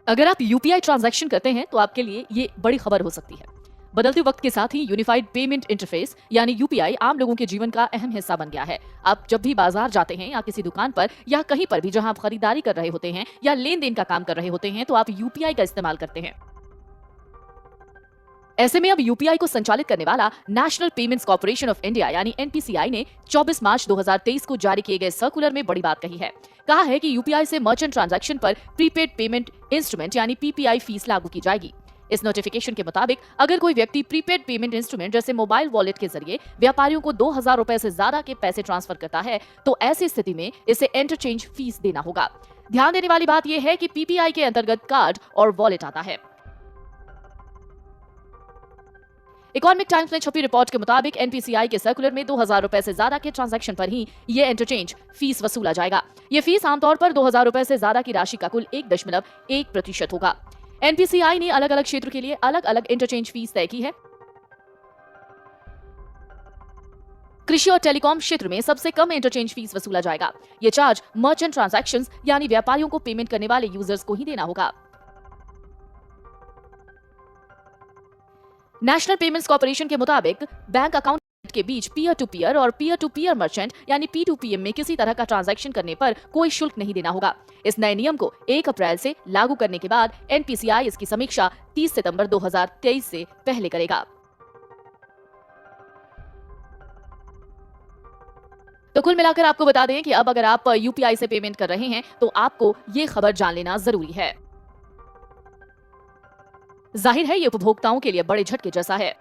अगर आप UPI transaction करते हैं तो आपके लिए ये बड़ी खबर हो सकती है। बदलते वक्त के साथ ही यूनिफाइड पेमेंट इंटरफेस यानी यूपीआई आम लोगों के जीवन का अहम हिस्सा बन गया है। आप जब भी बाजार जाते हैं या किसी दुकान पर या कहीं पर भी जहां आप खरीदारी कर रहे होते हैं या लेन देन का काम कर रहे होते हैं तो आप यूपीआई का इस्तेमाल करते हैं। ऐसे में अब यूपीआई को संचालित करने वाला national payments corporation of India यानी एनपीसीआई ने 24 मार्च 2023 को जारी किए गए सर्कुलर में बड़ी बात कही है। कहा है कि यूपीआई से मर्चेंट ट्रांजैक्शन पर प्रीपेड पेमेंट इंस्ट्रूमेंट यानी पीपीआई फीस लागू की जाएगी। इस नोटिफिकेशन के मुताबिक अगर कोई व्यक्ति प्रीपेड पेमेंट इंस्ट्रूमेंट जैसे मोबाइल वॉलेट के जरिए व्यापारियों को 2000 रुपए से ज्यादा के पैसे ट्रांसफर करता है तो ऐसी स्थिति में इसे इंटरचेंज फीस देना होगा। ध्यान देने वाली बात यह है कि पीपीआई के अंतर्गत कार्ड और वॉलेट आता है। इकोनॉमिक टाइम्स में छपी रिपोर्ट के मुताबिक एनपीसीआई के सर्कुलर में 2000 रुपए से ज्यादा के ट्रांजैक्शन पर ही ये इंटरचेंज फीस वसूला जाएगा। ये फीस आमतौर पर 2000 रुपए से ज्यादा की राशि का कुल 1.1% होगा। एनपीसीआई ने अलग अलग क्षेत्र के लिए अलग अलग इंटरचेंज फीस तय की है। कृषि और टेलीकॉम क्षेत्र में सबसे कम इंटरचेंज फीस वसूला जाएगा। ये चार्ज मर्चेंट ट्रांजैक्शंस यानी व्यापारियों को पेमेंट करने वाले यूजर्स को ही देना होगा। नेशनल पेमेंट्स कॉर्पोरेशन के मुताबिक बैंक अकाउंट के बीच पीयर टू पीयर मर्चेंट यानी P2PM में किसी तरह का ट्रांजैक्शन करने पर कोई शुल्क नहीं देना होगा। इस नए नियम को 1 अप्रैल से लागू करने के बाद एनपीसीआई इसकी समीक्षा 30 सितंबर 2023 से पहले करेगा। तो कुल मिलाकर आपको बता दें कि अब अगर आप यूपीआई से पेमेंट कर रहे हैं तो आपको ये खबर जान लेना जरूरी है। जाहिर है ये उपभोक्ताओं के लिए बड़े झटके जैसा है।